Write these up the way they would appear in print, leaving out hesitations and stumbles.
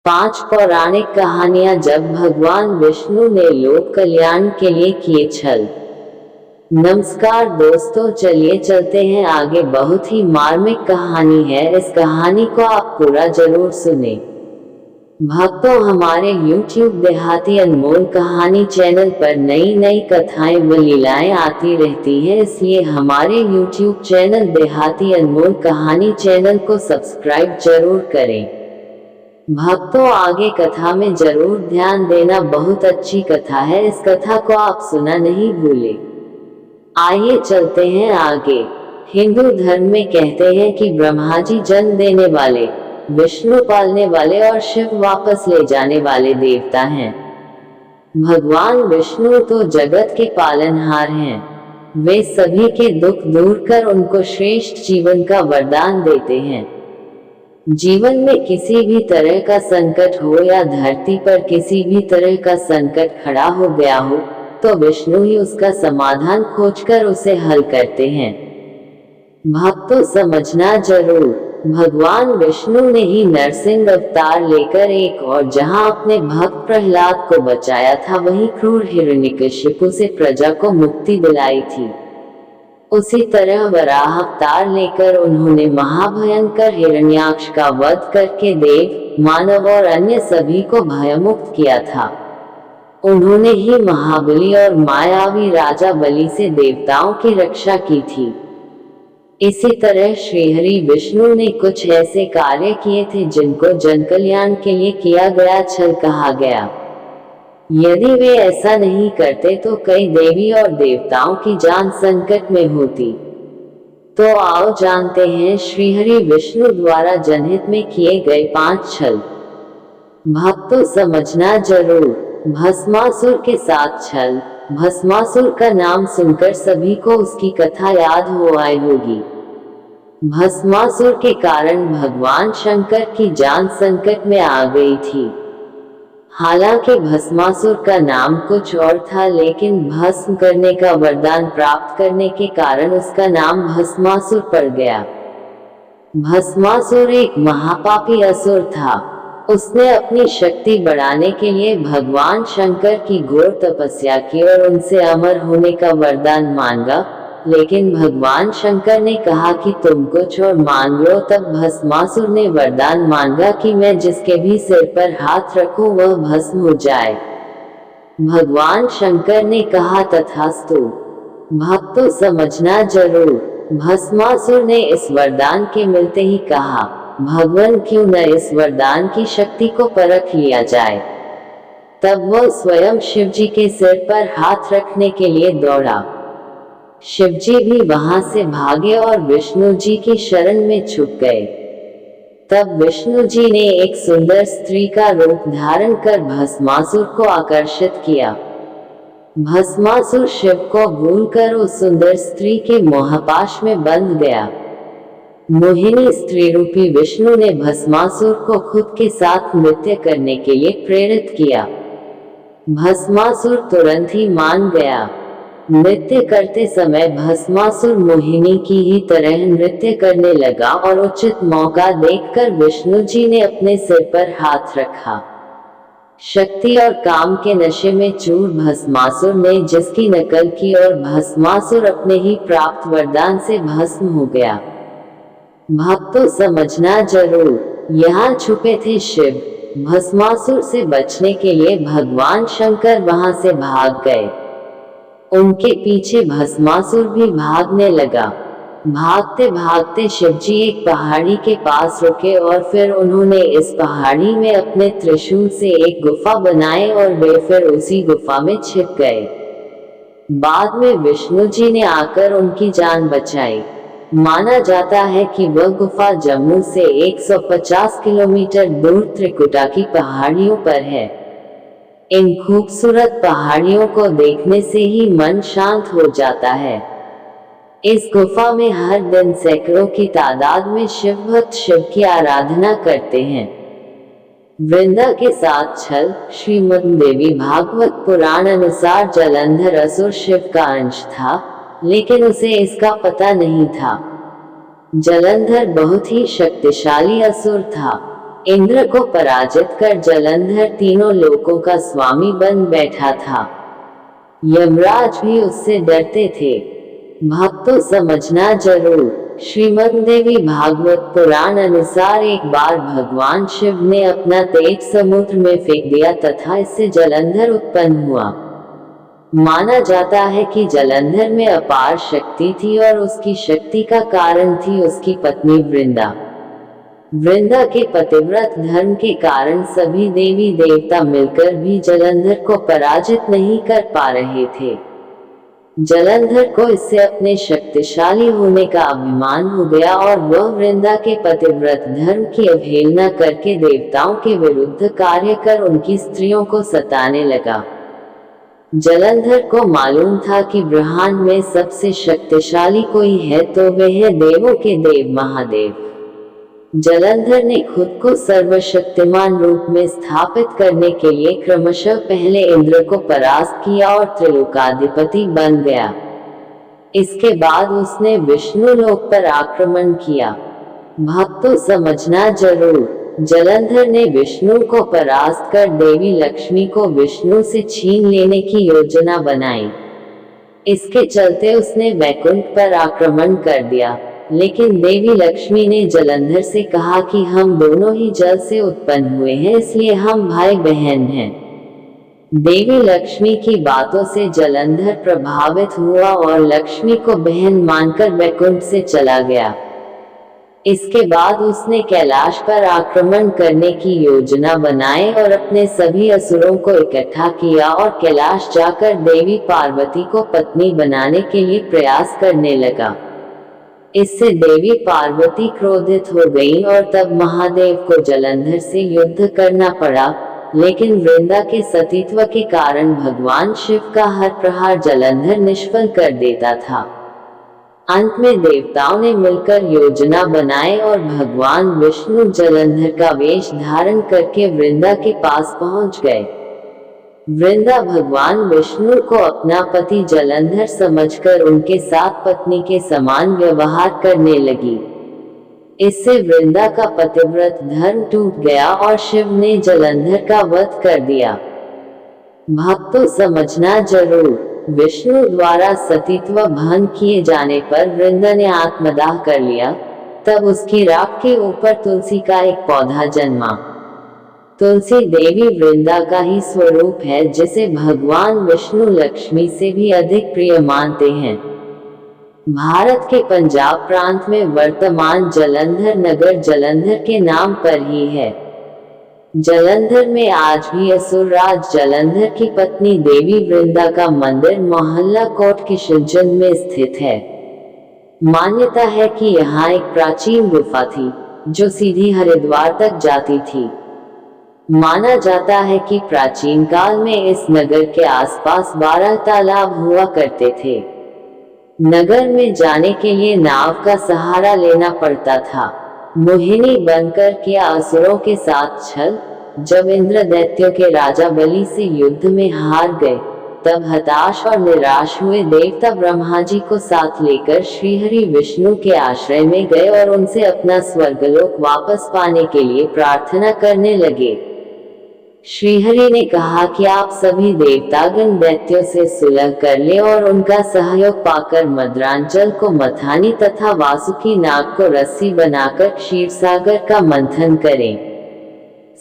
5 पौराणिक कहानियां जब भगवान विष्णु ने लोक कल्याण के लिए किए छल। नमस्कार दोस्तों, चलिए चलते हैं आगे। बहुत ही मार्मिक कहानी है, इस कहानी को आप पूरा जरूर सुने। भक्तों, हमारे YouTube देहाती अनमोल कहानी चैनल पर नई नई कथाएं व लीलाएं आती रहती हैं, इसलिए हमारे YouTube चैनल देहाती अनमोल कहानी चैनल को सब्सक्राइब जरूर करें। भक्तों, आगे कथा में जरूर ध्यान देना, बहुत अच्छी कथा है, इस कथा को आप सुना नहीं भूले। आइए चलते हैं आगे। हिंदू धर्म में कहते हैं कि ब्रह्मा जी जन्म देने वाले, विष्णु पालने वाले और शिव वापस ले जाने वाले देवता हैं। भगवान विष्णु तो जगत के पालनहार हैं। वे सभी के दुख दूर कर उनको श्रेष्ठ जीवन का वरदान देते हैं। जीवन में किसी भी तरह का संकट हो या धरती पर किसी भी तरह का संकट खड़ा हो गया हो, तो विष्णु ही उसका समाधान खोजकर उसे हल करते हैं। भक्तों, समझना जरूर, भगवान विष्णु ने ही नरसिंह अवतार लेकर एक और जहां अपने भक्त प्रहलाद को बचाया था, वहीं क्रूर हिरण्यकशिपु से प्रजा को मुक्ति दिलाई थी। उसी तरह वराह अवतार लेकर उन्होंने महाभयंकर हिरण्याक्ष का वध करके देव, मानव और अन्य सभी को भयमुक्त किया था। उन्होंने ही महाबली और मायावी राजा बलि से देवताओं की रक्षा की थी। इसी तरह श्रीहरि विष्णु ने कुछ ऐसे कार्य किए थे जिनको जन कल्याण के लिए किया गया छल कहा गया। यदि वे ऐसा नहीं करते तो कई देवी और देवताओं की जान संकट में होती। तो आओ जानते हैं श्रीहरि विष्णु द्वारा जनहित में किए गए 5 छल। भक्तों, समझना जरूर, भस्मासुर के साथ छल। भस्मासुर का नाम सुनकर सभी को उसकी कथा याद हो आई होगी। भस्मासुर के कारण भगवान शंकर की जान संकट में आ गई थी। हालांकि भस्मासुर का नाम कुछ और था, लेकिन भस्म करने का वरदान प्राप्त करने के कारण उसका नाम भस्मासुर पड़ गया। भस्मासुर एक महापापी असुर था। उसने अपनी शक्ति बढ़ाने के लिए भगवान शंकर की घोर तपस्या की और उनसे अमर होने का वरदान मांगा, लेकिन भगवान शंकर ने कहा कि तुम कुछ और मांग लो। तब भस्मासुर ने वरदान मांगा कि मैं जिसके भी सिर पर हाथ रखूं वह भस्म हो जाए। भगवान शंकर ने कहा तथास्तु। भक्तों, समझना जरूर, भस्मासुर ने इस वरदान के मिलते ही कहा, भगवान क्यों न इस वरदान की शक्ति को परख लिया जाए। तब वह स्वयं शिवजी के सिर पर हाथ रखने के लिए दौड़ा। शिवजी भी वहां से भागे और विष्णु जी की शरण में छुप गए। तब विष्णु जी ने एक सुंदर स्त्री का रूप धारण कर भस्मासुर को आकर्षित किया। भस्मासुर शिव को भूलकर उस सुंदर स्त्री के मोहपाश में बंध गया। मोहिनी स्त्री रूपी विष्णु ने भस्मासुर को खुद के साथ नृत्य करने के लिए प्रेरित किया। भस्मासुर तुरंत ही मान गया। नृत्य करते समय भस्मासुर मोहिनी की ही तरह नृत्य करने लगा और उचित मौका देखकर विष्णु जी ने अपने सिर पर हाथ रखा। शक्ति और काम के नशे में चूर भस्मासुर ने जिसकी नकल की और भस्मासुर अपने ही प्राप्त वरदान से भस्म हो गया। भक्तों, समझना जरूर, यहाँ छुपे थे शिव। भस्मासुर से बचने के लिए भगवान शंकर वहां से भाग गए। उनके पीछे भस्मासुर भी भागने लगा। भागते भागते शिवजी एक पहाड़ी के पास रुके और फिर उन्होंने इस पहाड़ी में अपने त्रिशूल से एक गुफा बनाई और वे फिर उसी गुफा में छिप गए। बाद में विष्णु जी ने आकर उनकी जान बचाई। माना जाता है कि वह गुफा जम्मू से 150 किलोमीटर दूर त्रिकुटा की पहाड़ियों पर है। इन खूबसूरत पहाड़ियों को देखने से ही मन शांत हो जाता है। इस गुफा में हर दिन सैकड़ों की तादाद में शिव भक्त शिव की आराधना करते हैं। वृंदा के साथ छल। श्रीमद् देवी भागवत पुराण अनुसार जलंधर असुर शिव का अंश था, लेकिन उसे इसका पता नहीं था। जलंधर बहुत ही शक्तिशाली असुर था। इंद्र को पराजित कर जलंधर तीनों लोकों का स्वामी बन बैठा था। यमराज भी उससे डरते थे। भक्तों समझना जरूर, श्रीमद् देवी भागवत पुराण अनुसार एक बार भगवान शिव ने अपना तेज समुद्र में फेंक दिया तथा इससे जलंधर उत्पन्न हुआ। माना जाता है कि जलंधर में अपार शक्ति थी और उसकी शक्ति का कारण थी उसकी पत्नी वृंदा। वृंदा के पतिव्रत धर्म के कारण सभी देवी देवता मिलकर भी जलंधर को पराजित नहीं कर पा रहे थे। जलंधर को इससे अपने शक्तिशाली होने का अभिमान हो गया और वह वृंदा के पतिव्रत धर्म की अवहेलना करके देवताओं के विरुद्ध कार्य कर उनकी स्त्रियों को सताने लगा। जलंधर को मालूम था कि ब्रह्मांड में सबसे शक्तिशाली कोई है तो वह है देवों के देव महादेव। जलंधर ने खुद को सर्वशक्तिमान रूप में स्थापित करने के लिए क्रमशः पहले इंद्र को परास्त किया और त्रिलोकाधिपति बन गया। इसके बाद उसने विष्णु लोक पर आक्रमण किया। भक्तों समझना जरूर, जलंधर ने विष्णु को परास्त कर देवी लक्ष्मी को विष्णु से छीन लेने की योजना बनाई। इसके चलते उसने वैकुंठ पर आक्रमण कर दिया, लेकिन देवी लक्ष्मी ने जलंधर से कहा कि हम दोनों ही जल से उत्पन्न हुए हैं, इसलिए हम भाई बहन हैं। देवी लक्ष्मी की बातों से जलंधर प्रभावित हुआ और लक्ष्मी को बहन मानकर वैकुंठ से चला गया। इसके बाद उसने कैलाश पर आक्रमण करने की योजना बनाई और अपने सभी असुरों को इकट्ठा किया और कैलाश जाकर देवी पार्वती को पत्नी बनाने के लिए प्रयास करने लगा। इससे देवी पार्वती क्रोधित हो गईं और तब महादेव को जलंधर से युद्ध करना पड़ा, लेकिन वृंदा के सतीत्व के कारण भगवान शिव का हर प्रहार जलंधर निष्फल कर देता था। अंत में देवताओं ने मिलकर योजना बनाई और भगवान विष्णु जलंधर का वेश धारण करके वृंदा के पास पहुंच गए। वृंदा भगवान विष्णु को अपना पति जलंधर समझकर उनके साथ पत्नी के समान व्यवहार करने लगी। इससे वृंदा का पतिव्रत धर्म टूट गया और शिव ने जलंधर का वध कर दिया। भक्तों समझना जरूर, विष्णु द्वारा सतीत्व भंग किए जाने पर वृंदा ने आत्मदाह कर लिया। तब उसकी राख के ऊपर तुलसी का एक पौधा जन्मा। तुलसी देवी वृंदा का ही स्वरूप है, जिसे भगवान विष्णु लक्ष्मी से भी अधिक प्रिय मानते हैं। भारत के पंजाब प्रांत में वर्तमान जलंधर नगर जलंधर के नाम पर ही है। जलंधर में आज भी असुरराज जलंधर की पत्नी देवी वृंदा का मंदिर मोहल्ला कोट किशनचंद में स्थित है। मान्यता है कि यहाँ एक प्राचीन गुफा थी जो सीधी हरिद्वार तक जाती थी। माना जाता है कि प्राचीन काल में इस नगर के आसपास 12 तालाब हुआ करते थे। नगर में जाने के लिए नाव का सहारा लेना पड़ता था। मोहिनी बनकर किया असुरों के साथ छल। जब इंद्र दैत्यों के राजा बलि से युद्ध में हार गए, तब हताश और निराश हुए देवता ब्रह्मा जी को साथ लेकर श्रीहरि विष्णु के आश्रय में गए और उनसे अपना स्वर्गलोक वापस पाने के लिए प्रार्थना करने लगे। श्रीहरि ने कहा कि आप सभी देवतागण दैत्यों से सुलह कर ले और उनका सहयोग पाकर मद्रांचल को मथानी तथा वासुकी नाग को रस्सी बनाकर क्षीरसागर का मंथन करें।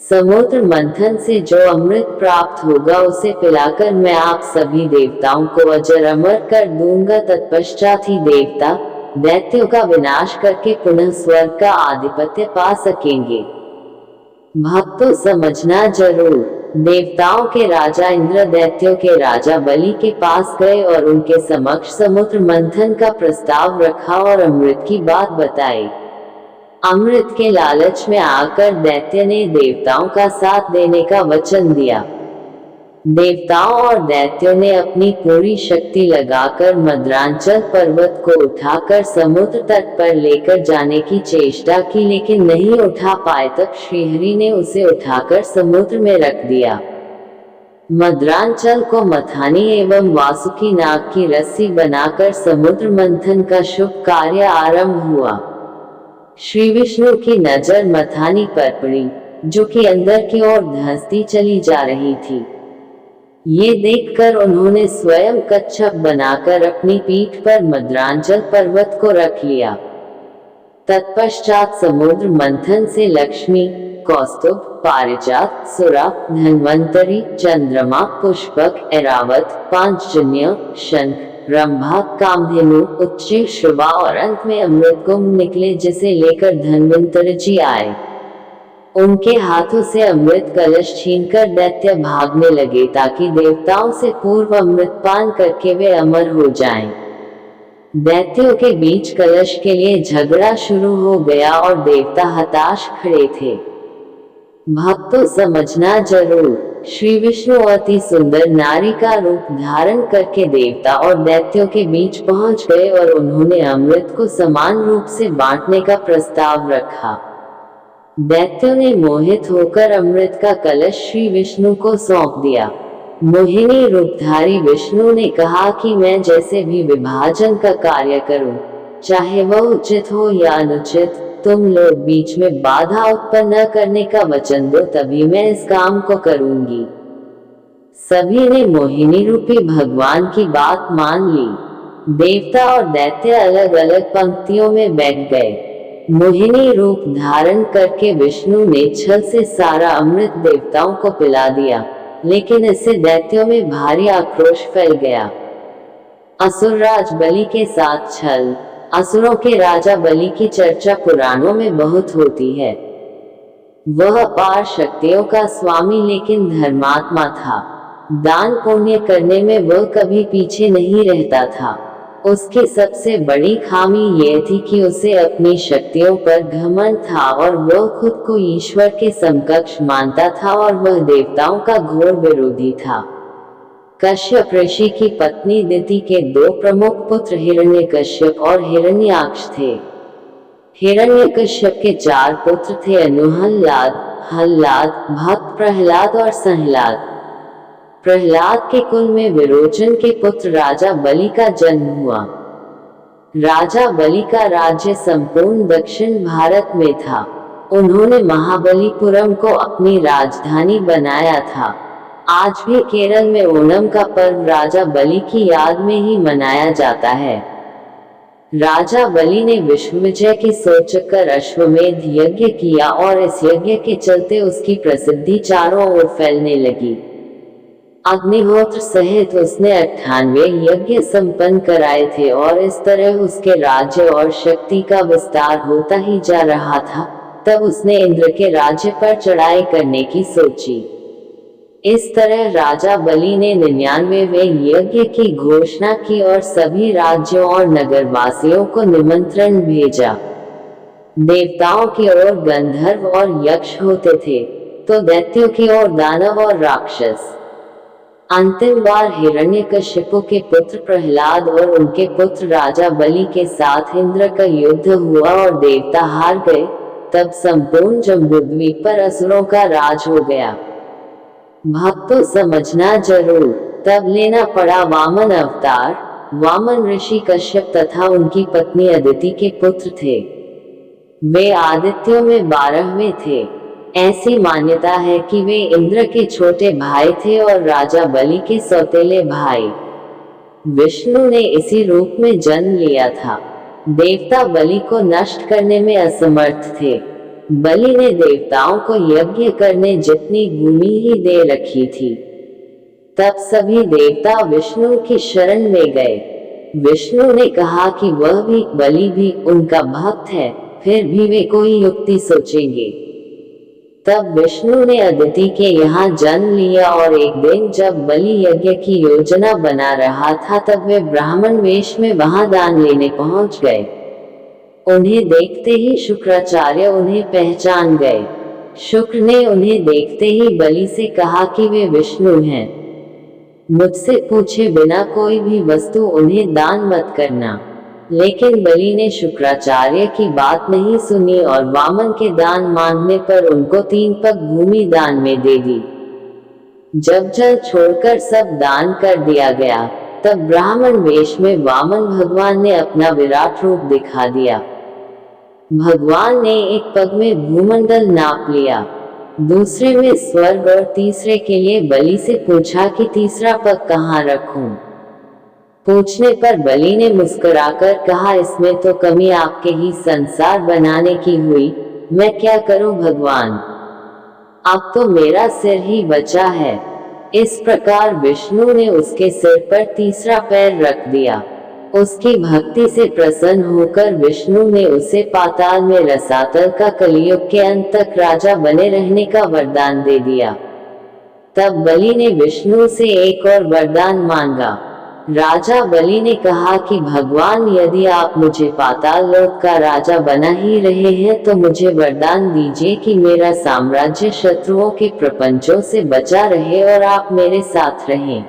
समुद्र मंथन से जो अमृत प्राप्त होगा उसे पिलाकर मैं आप सभी देवताओं को अजर अमर कर दूंगा। तत्पश्चात ही देवता दैत्यों का विनाश करके पुनः स्वर्ग का आधिपत्य पा सकेंगे। भक्तों समझना जरूर, देवताओं के राजा इंद्र दैत्यों के राजा बलि के पास गए और उनके समक्ष समुद्र मंथन का प्रस्ताव रखा और अमृत की बात बताई। अमृत के लालच में आकर दैत्य ने देवताओं का साथ देने का वचन दिया। देवताओं और दैत्यों ने अपनी पूरी शक्ति लगाकर मद्रांचल पर्वत को उठाकर समुद्र तट पर लेकर जाने की चेष्टा की, लेकिन नहीं उठा पाए। तब श्रीहरि ने उसे उठाकर समुद्र में रख दिया। मद्रांचल को मथानी एवं वासुकी नाग की रस्सी बनाकर समुद्र मंथन का शुभ कार्य आरंभ हुआ। श्री विष्णु की नजर मथानी पर पड़ी। जो कि अंदर की ओर धंसती चली जा रही थी। ये देखकर उन्होंने स्वयं कच्छप बनाकर अपनी पीठ पर मद्रांचल पर्वत को रख लिया। तत्पश्चात समुद्र मंथन से लक्ष्मी, कौस्तुभ, पारिजात, सुरा, धन्वंतरी, चंद्रमा, पुष्पक, ऐरावत, पांचजन्य, शंख, रंभा, कामधेनु, उच्च श्रवा और अंत में अमृत कुंभ निकले, जिसे लेकर धन्वंतरी जी आए। उनके हाथों से अमृत कलश छीनकर दैत्य भागने लगे ताकि देवताओं से पूर्व अमृत पान करके वे अमर हो जाएं। दैत्यों के बीच कलश के लिए झगड़ा शुरू हो गया और देवता हताश खड़े थे। भक्तों, समझना जरूर, श्री विष्णु अति सुंदर नारी का रूप धारण करके देवता और दैत्यों के बीच पहुंच गए और उन्होंने अमृत को समान रूप से बांटने का प्रस्ताव रखा। दैत्यों ने मोहित होकर अमृत का कलश श्री विष्णु को सौंप दिया। मोहिनी रूपधारी विष्णु ने कहा कि मैं जैसे भी विभाजन का कार्य करूं, चाहे वह उचित हो या अनुचित, तुम लोग बीच में बाधा उत्पन्न न करने का वचन दो, तभी मैं इस काम को करूंगी। सभी ने मोहिनी रूपी भगवान की बात मान ली। देवता और दैत्य अलग अलग पंक्तियों में बैठ गए। मोहिनी रूप धारण करके विष्णु ने छल से सारा अमृत देवताओं को पिला दिया, लेकिन इससे दैत्यों में भारी आक्रोश फैल गया। असुरराज बलि के साथ छल। असुरों के राजा बलि की चर्चा पुराणों में बहुत होती है। वह अपार शक्तियों का स्वामी लेकिन धर्मात्मा था। दान पुण्य करने में वह कभी पीछे नहीं रहता था। उसकी सबसे बड़ी खामी यह थी कि उसे अपनी शक्तियों पर घमंड था और वह खुद को ईश्वर के समकक्ष मानता था और वह देवताओं का घोर विरोधी था। कश्यप ऋषि की पत्नी दिति के दो प्रमुख पुत्र हिरण्यकश्यप और हिरण्याक्ष थे। हिरण्यकश्यप के 4 पुत्र थे, अनुहल्लाद, हल्लाद, भक्त प्रहलाद और संहलाद। प्रहलाद के कुल में विरोचन के पुत्र राजा बलि का जन्म हुआ। राजा बलि का राज्य संपूर्ण दक्षिण भारत में था। उन्होंने महाबलीपुरम को अपनी राजधानी बनाया था। आज भी केरल में ओणम का पर्व राजा बलि की याद में ही मनाया जाता है। राजा बलि ने विश्वविजय की सोचकर अश्वमेध यज्ञ किया और इस यज्ञ के चलते उसकी प्रसिद्धि चारों ओर फैलने लगी। अग्निहोत्र सहित उसने 98 यज्ञ संपन्न कराए थे और इस तरह उसके राज्य और शक्ति का विस्तार होता ही जा रहा था। तब उसने इंद्र के राज्य पर चढ़ाई करने की सोची। इस तरह राजा बलि ने 99वें यज्ञ की घोषणा की और सभी राज्यों और नगरवासियों को निमंत्रण भेजा। देवताओं की ओर गंधर्व और यक्ष होते थे, तो दैत्यों की ओर दानव और राक्षस। अंतिम बार हिरण्यकश्यप के पुत्र प्रहलाद और उनके पुत्र राजा बलि के साथ इंद्र का युद्ध हुआ और देवता हार गए। तब संपूर्ण जम्बूद्वीप पर असुरों का राज हो गया। भक्तों, समझना जरूर, तब लेना पड़ा वामन अवतार। वामन ऋषि कश्यप तथा उनकी पत्नी अदिति के पुत्र थे। वे आदित्यों में 12वें थे। ऐसी मान्यता है कि वे इंद्र के छोटे भाई थे और राजा बलि के सौतेले भाई। विष्णु ने इसी रूप में जन्म लिया था। देवता बलि को नष्ट करने में असमर्थ थे। बलि ने देवताओं को यज्ञ करने जितनी भूमि ही दे रखी थी। तब सभी देवता विष्णु की शरण में गए। विष्णु ने कहा कि वह भी, बलि भी उनका भक्त है, फिर भी वे कोई युक्ति सोचेंगे। तब विष्णु ने अदिति के यहाँ जन्म लिया और एक दिन जब बलि यज्ञ की योजना बना रहा था, तब वे ब्राह्मण वेश में वहां दान लेने पहुंच गए। उन्हें देखते ही शुक्राचार्य उन्हें पहचान गए। शुक्र ने उन्हें देखते ही बलि से कहा कि वे विष्णु हैं। मुझसे पूछे बिना कोई भी वस्तु उन्हें दान मत करना। लेकिन बलि ने शुक्राचार्य की बात नहीं सुनी और वामन के दान मांगने पर उनको 3 पग भूमि दान में दे दी। जब जल छोड़कर सब दान कर दिया गया, तब ब्राह्मण वेश में वामन भगवान ने अपना विराट रूप दिखा दिया। भगवान ने 1 पग में भूमंडल नाप लिया। दूसरे में स्वर्ग और तीसरे के लिए बलि से पूछा कि तीसरा पग कहाँ रखूं। पूछने पर बलि ने मुस्कुराकर कहा, इसमें तो कमी आपके ही संसार बनाने की हुई, मैं क्या करूं भगवान, अब तो मेरा सिर ही बचा है। इस प्रकार विष्णु ने उसके सिर पर तीसरा पैर रख दिया। उसकी भक्ति से प्रसन्न होकर विष्णु ने उसे पाताल में रसातल का कलियुग के अंत तक राजा बने रहने का वरदान दे दिया। तब बलि ने विष्णु से एक और वरदान मांगा। राजा बलि ने कहा कि भगवान, यदि आप मुझे पाताल लोक का राजा बना ही रहे हैं तो मुझे वरदान दीजिए कि मेरा साम्राज्य शत्रुओं के प्रपंचों से बचा रहे और आप मेरे साथ रहें।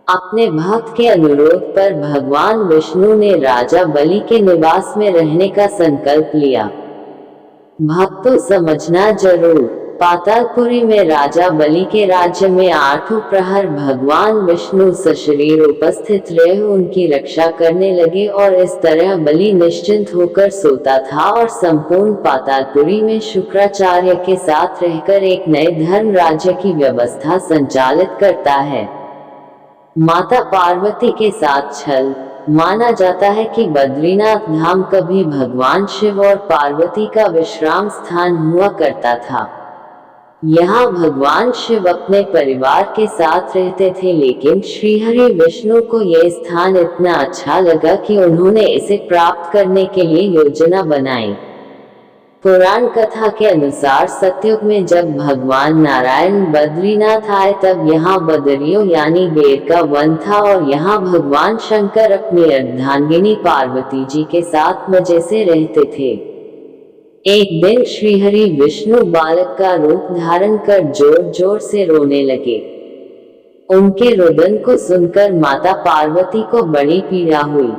अपने भक्त के अनुरोध पर भगवान विष्णु ने राजा बलि के निवास में रहने का संकल्प लिया। भक्तों, समझना जरूर, पातालपुरी में राजा बलि के राज्य में 8 प्रहर भगवान विष्णु सशरीर उपस्थित रहे, उनकी रक्षा करने लगे और इस तरह बलि निश्चिंत होकर सोता था और संपूर्ण पातालपुरी में शुक्राचार्य के साथ रहकर एक नए धर्म राज्य की व्यवस्था संचालित करता है। माता पार्वती के साथ छल। माना जाता है कि बद्रीनाथ धाम कभी भगवान शिव और पार्वती का विश्राम स्थान हुआ करता था। यहाँ भगवान शिव अपने परिवार के साथ रहते थे, लेकिन श्रीहरि विष्णु को यह स्थान इतना अच्छा लगा कि उन्होंने इसे प्राप्त करने के लिए योजना बनाई। पुराण कथा के अनुसार सतयुग में जब भगवान नारायण बद्रीनाथ आए तब यहाँ बदरियों यानी बेर का वन था और यहाँ भगवान शंकर अपनी अर्धांगिनी पार्वती जी के साथ मजे से रहते थे। एक दिन श्रीहरि विष्णु बालक का रूप धारण कर जोर जोर से रोने लगे। उनके रुदन को सुनकर माता पार्वती को बड़ी पीड़ा हुई।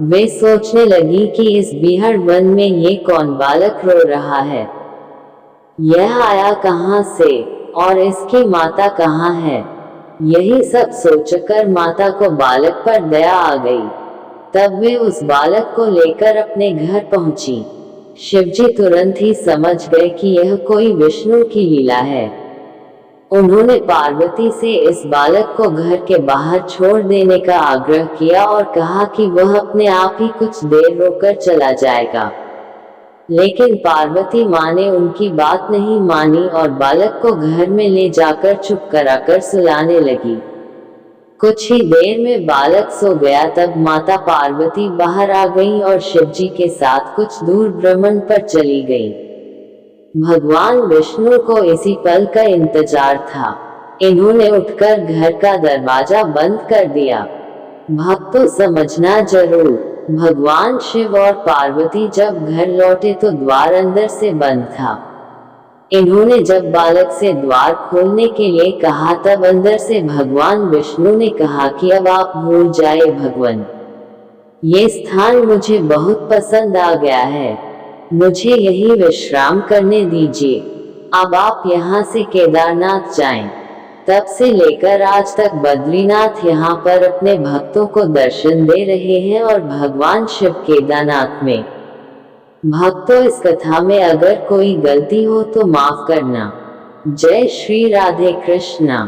वे सोचने लगी कि इस बीहड़ वन में ये कौन बालक रो रहा है, यह आया कहाँ से और इसकी माता कहाँ है। यही सब सोचकर माता को बालक पर दया आ गई। तब वे उस बालक को लेकर अपने घर पहुंची। शिवजी तुरंत ही समझ गए कि यह कोई विष्णु की लीला है। उन्होंने पार्वती से इस बालक को घर के बाहर छोड़ देने का आग्रह किया और कहा कि वह अपने आप ही कुछ देर रोकर चला जाएगा। लेकिन पार्वती माँ ने उनकी बात नहीं मानी और बालक को घर में ले जाकर चुप कराकर सुलाने लगी। कुछ ही देर में बालक सो गया। तब माता पार्वती बाहर आ गईं और शिवजी के साथ कुछ दूर भ्रमण पर चली गईं। भगवान विष्णु को इसी पल का इंतजार था। इन्होंने उठकर घर का दरवाजा बंद कर दिया। भक्तों, समझना जरूर, भगवान शिव और पार्वती जब घर लौटे तो द्वार अंदर से बंद था। इन्होंने जब बालक से द्वार खोलने के लिए कहा तब अंदर से भगवान विष्णु ने कहा कि अब आप भूल जाए भगवान, ये स्थान मुझे बहुत पसंद आ गया है, मुझे यही विश्राम करने दीजिए। अब आप यहाँ से केदारनाथ जाएं। तब से लेकर आज तक बद्रीनाथ यहाँ पर अपने भक्तों को दर्शन दे रहे हैं और भगवान शिव केदारनाथ में। भक्तों, इस कथा में अगर कोई गलती हो तो माफ करना। जय श्री राधे कृष्णा।